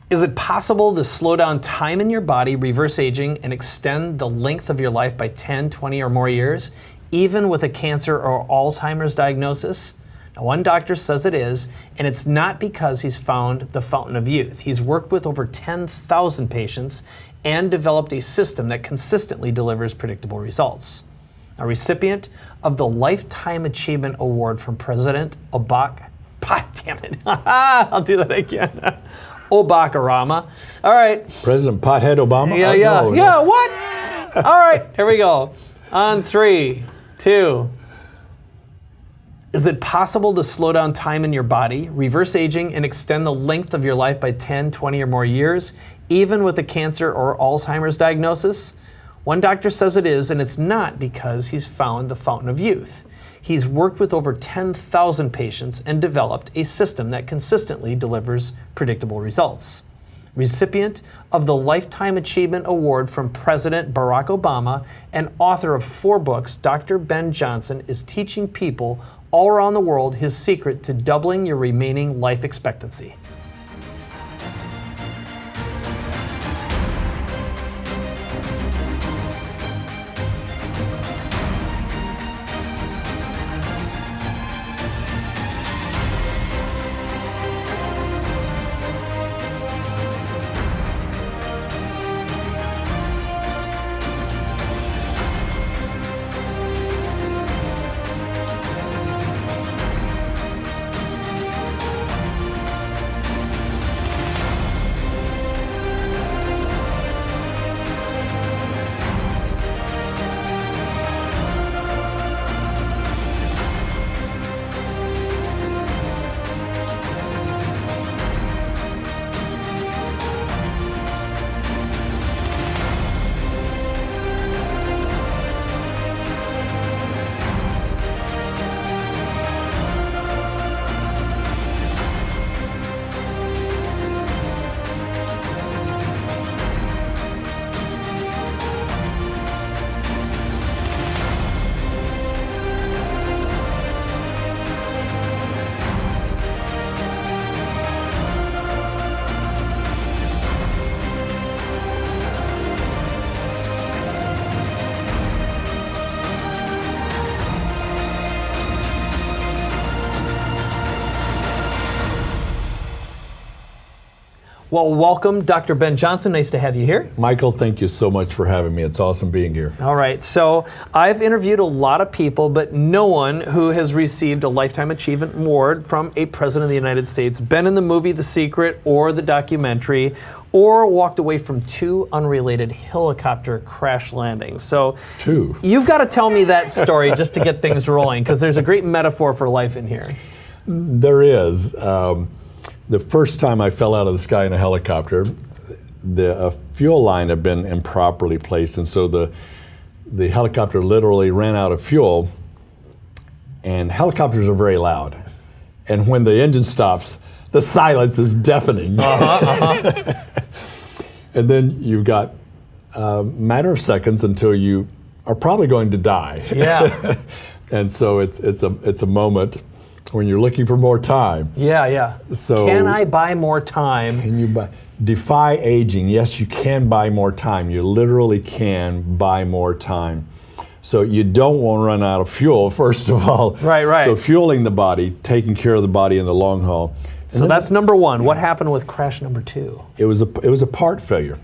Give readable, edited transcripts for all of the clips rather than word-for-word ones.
Is it possible to slow down time in your body, reverse aging, and extend the length of your life by 10, 20, or more years, even with a cancer or Alzheimer's diagnosis? Now, one doctor says it is, and it's not because he's found the fountain of youth. He's worked with over 10,000 patients and developed a system that consistently delivers predictable results. A recipient of the Lifetime Achievement Award from President Obama. God damn it. I'll do that again. Obama. All right. President Pothead Obama? Yeah, what? All right, here we go. On 3, 2. Is it possible to slow down time in your body, reverse aging, and extend the length of your life by 10, 20, or more years, even with a cancer or Alzheimer's diagnosis? One doctor says it is, and it's not because he's found the fountain of youth. He's worked with over 10,000 patients and developed a system that consistently delivers predictable results. Recipient of the Lifetime Achievement Award from President Barack Obama and author of 4 books, Dr. Ben Johnson is teaching people all around the world his secret to doubling your remaining life expectancy. Well, welcome, Dr. Ben Johnson. Nice to have you here. Michael, thank you so much for having me. It's awesome being here. All right, so I've interviewed a lot of people, but no one who has received a Lifetime Achievement Award from a President of the United States, been in the movie The Secret or the documentary, or walked away from 2 unrelated helicopter crash landings. So 2. You've got to tell me that story just to get things rolling, because there's a great metaphor for life in here. There is. The first time I fell out of the sky in a helicopter, the fuel line had been improperly placed, and so the helicopter literally ran out of fuel. And helicopters are very loud, and when the engine stops, the silence is deafening. And then you've got a matter of seconds until you are probably going to die. Yeah. And so it's a moment when you're looking for more time. Yeah. So can I buy more time? Can you defy aging? Yes, you can buy more time. You literally can buy more time. So you don't want to run out of fuel, first of all. Right. So fueling the body, taking care of the body in the long haul. So that's number 1. What happened with crash number 2? It was a part failure.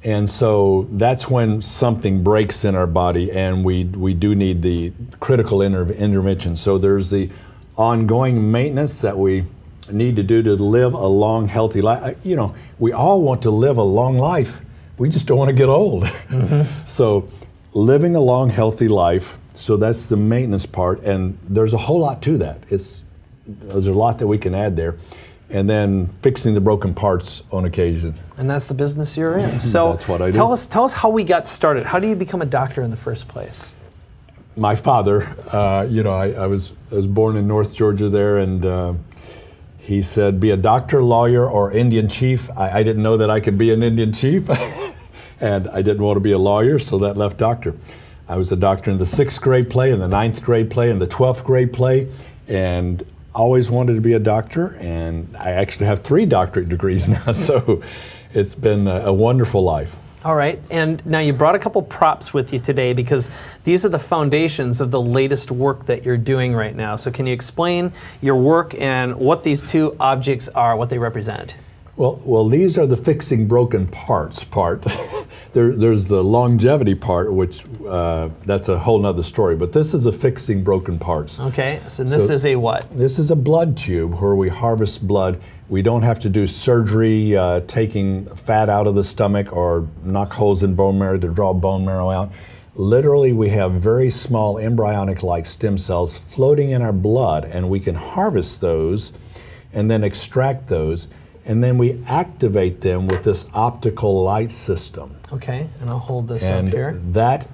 And so that's when something breaks in our body, and we do need the critical intervention. So there's the ongoing maintenance that we need to do to live a long, healthy life. You know, we all want to live a long life. We just don't want to get old. Mm-hmm. So living a long, healthy life, so that's the maintenance part, and there's a whole lot to that. There's a lot that we can add there. And then fixing the broken parts on occasion. And that's the business you're in. So that's what I do. Tell us how we got started. How do you become a doctor in the first place? My father, I was born in North Georgia there, and he said, be a doctor, lawyer, or Indian chief. I didn't know that I could be an Indian chief, and I didn't want to be a lawyer, so that left doctor. I was a doctor in the 6th grade play, in the 9th grade play, and the 12th grade play, and always wanted to be a doctor, and I actually have 3 doctorate degrees now, so it's been a wonderful life. All right, and now you brought a couple props with you today because these are the foundations of the latest work that you're doing right now. So can you explain your work and what these 2 objects are, what they represent? Well, these are the fixing broken parts part. There's the longevity part, which that's a whole nother story, but this is the fixing broken parts. Okay, so this is a what? This is a blood tube where we harvest blood. We don't have to do surgery, taking fat out of the stomach or knock holes in bone marrow to draw bone marrow out. Literally, we have very small embryonic-like stem cells floating in our blood, and we can harvest those and then extract those. And then we activate them with this optical light system. Okay, and I'll hold this up here. And that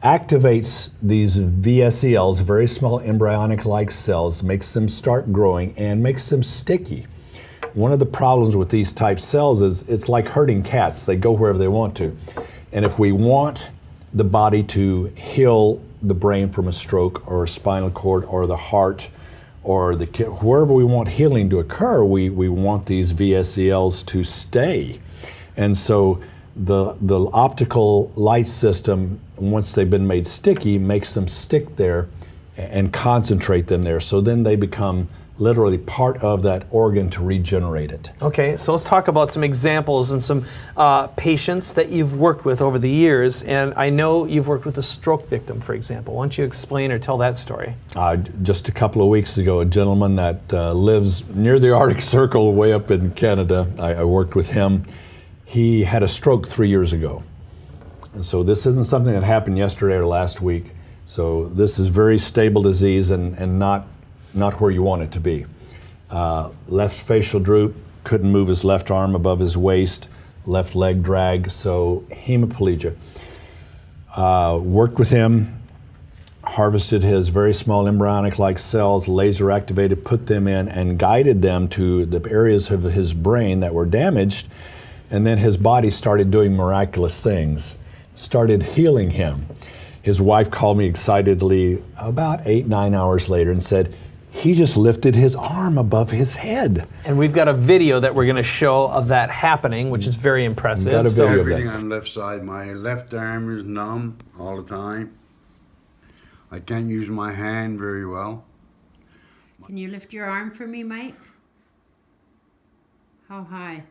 activates these VSELs, very small embryonic-like cells, makes them start growing and makes them sticky. One of the problems with these type cells is it's like herding cats. They go wherever they want to. And if we want the body to heal the brain from a stroke or a spinal cord or the heart, or wherever we want healing to occur, we want these VSELs to stay. And so the optical light system, once they've been made sticky, makes them stick there and concentrate them there. So then they become literally part of that organ to regenerate it. Okay, so let's talk about some examples and some patients that you've worked with over the years. And I know you've worked with a stroke victim, for example. Why don't you explain or tell that story? Just a couple of weeks ago, a gentleman that lives near the Arctic Circle way up in Canada, I worked with him. He had a stroke 3 years ago. And so this isn't something that happened yesterday or last week. So this is very stable disease and not where you want it to be. Left facial droop, couldn't move his left arm above his waist, left leg drag, so hemiplegia. Worked with him, harvested his very small embryonic-like cells, laser activated, put them in, and guided them to the areas of his brain that were damaged, and then his body started doing miraculous things, started healing him. His wife called me excitedly about 8-9 hours later and said, he just lifted his arm above his head. And we've got a video that we're going to show of that happening, which is very impressive. Got a video of that. Everything on the left side. My left arm is numb all the time. I can't use my hand very well. Can you lift your arm for me, Mike? How high?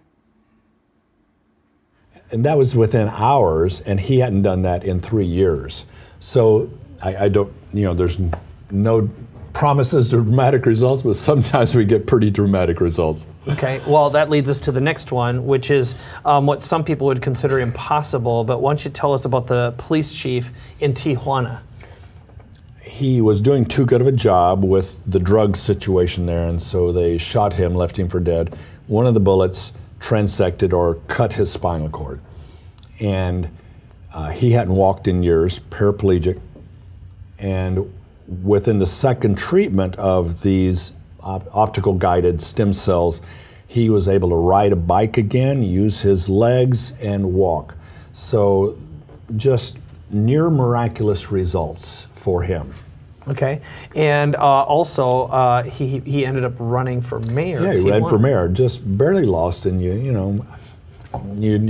And that was within hours, and he hadn't done that in 3 years. So I don't, there's no promises to dramatic results, but sometimes we get pretty dramatic results. Okay, well, that leads us to the next one, which is what some people would consider impossible, but why don't you tell us about the police chief in Tijuana? He was doing too good of a job with the drug situation there, and so they shot him, left him for dead. One of the bullets transected or cut his spinal cord. And he hadn't walked in years, paraplegic, and within the second treatment of these optical guided stem cells, he was able to ride a bike again, use his legs, and walk. So just near miraculous results for him. Okay, and also he ended up running for mayor. Yeah, he ran for mayor, just barely lost, and you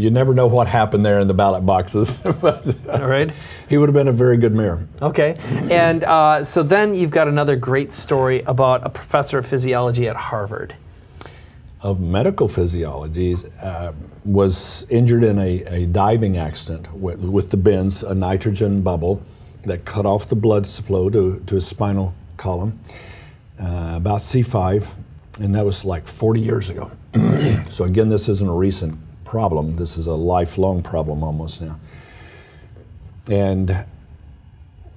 never know what happened there in the ballot boxes. But, all right. He would have been a very good mayor. Okay, and so then you've got another great story about a professor of physiology at Harvard. Of medical physiology, was injured in a diving accident with the bends, a nitrogen bubble that cut off the blood flow to his spinal column, about C5, and that was like 40 years ago. So again, this isn't a recent problem. This is a lifelong problem almost now. And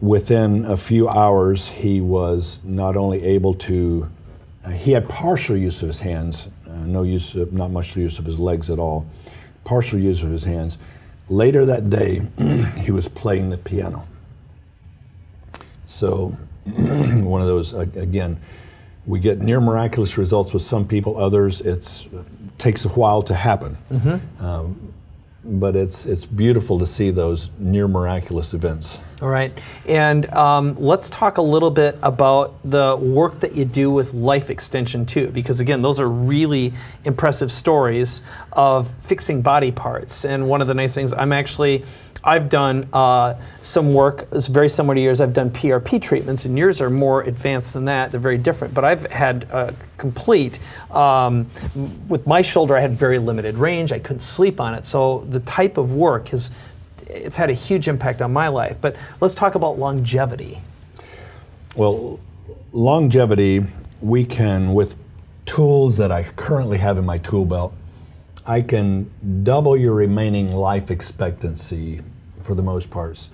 within a few hours, he was not only able to, he had partial use of his hands, not much use of his legs at all, partial use of his hands. Later that day, he was playing the piano. So one of those, again, we get near miraculous results with some people, others it takes a while to happen. Mm-hmm. But it's beautiful to see those near miraculous events. All right, and let's talk a little bit about the work that you do with life extension too, because again, those are really impressive stories of fixing body parts. And one of the nice things, I've done some work, it's very similar to yours. I've done PRP treatments, and yours are more advanced than that. They're very different, but I've had complete, with my shoulder, I had very limited range. I couldn't sleep on it. So the type of work it's had a huge impact on my life. But let's talk about longevity. Well, longevity, we can, with tools that I currently have in my tool belt, I can double your remaining life expectancy for the most parts.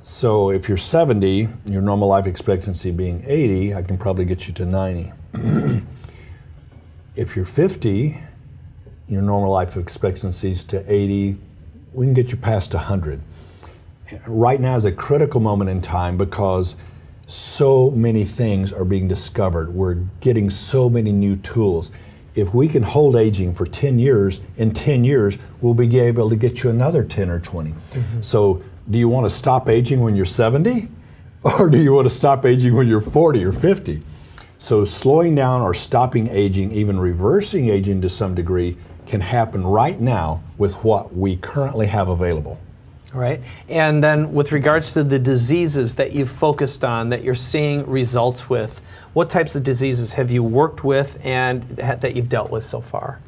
So if you're 70, your normal life expectancy being 80, I can probably get you to 90. If you're 50, your normal life expectancy is to 80, we can get you past 100. Right now is a critical moment in time because so many things are being discovered. We're getting so many new tools. If we can hold aging for 10 years, in 10 years, we'll be able to get you another 10 or 20. Mm-hmm. So do you want to stop aging when you're 70? Or do you want to stop aging when you're 40 or 50? So slowing down or stopping aging, even reversing aging to some degree, can happen right now with what we currently have available. All right. And then with regards to the diseases that you've focused on, that you're seeing results with, what types of diseases have you worked with and that you've dealt with so far?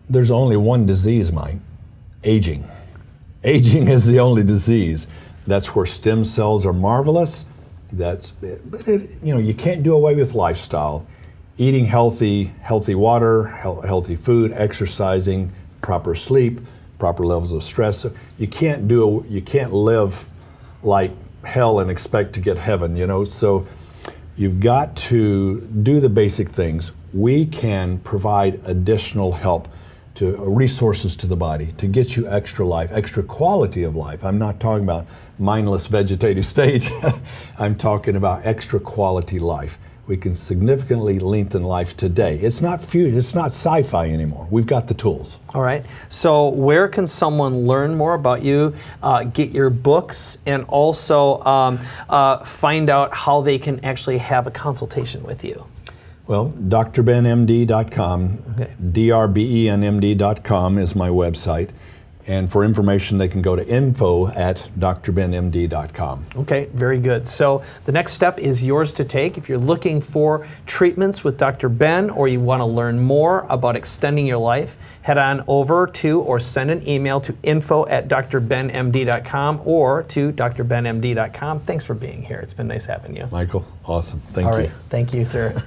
There's only one disease, Mike, aging. Aging is the only disease. That's where stem cells are marvelous. You can't do away with lifestyle. Eating healthy water, healthy food, exercising, proper sleep, proper levels of stress. You can't live like hell and expect to get heaven, So you've got to do the basic things. We can provide additional help to resources to the body to get you extra life, extra quality of life. I'm not talking about mindless vegetative state. I'm talking about extra quality life. We can significantly lengthen life today. It's not sci-fi anymore. We've got the tools. All right. So where can someone learn more about you, get your books, and also find out how they can actually have a consultation with you? Well, drbenmd.com, okay. drbenmd.com is my website. And for information, they can go to info@drbenmd.com. Okay, very good. So the next step is yours to take. If you're looking for treatments with Dr. Ben, or you want to learn more about extending your life, head on over to or send an email to info@drbenmd.com or to drbenmd.com. Thanks for being here. It's been nice having you. Michael, awesome. Thank you. All right. Thank you, sir.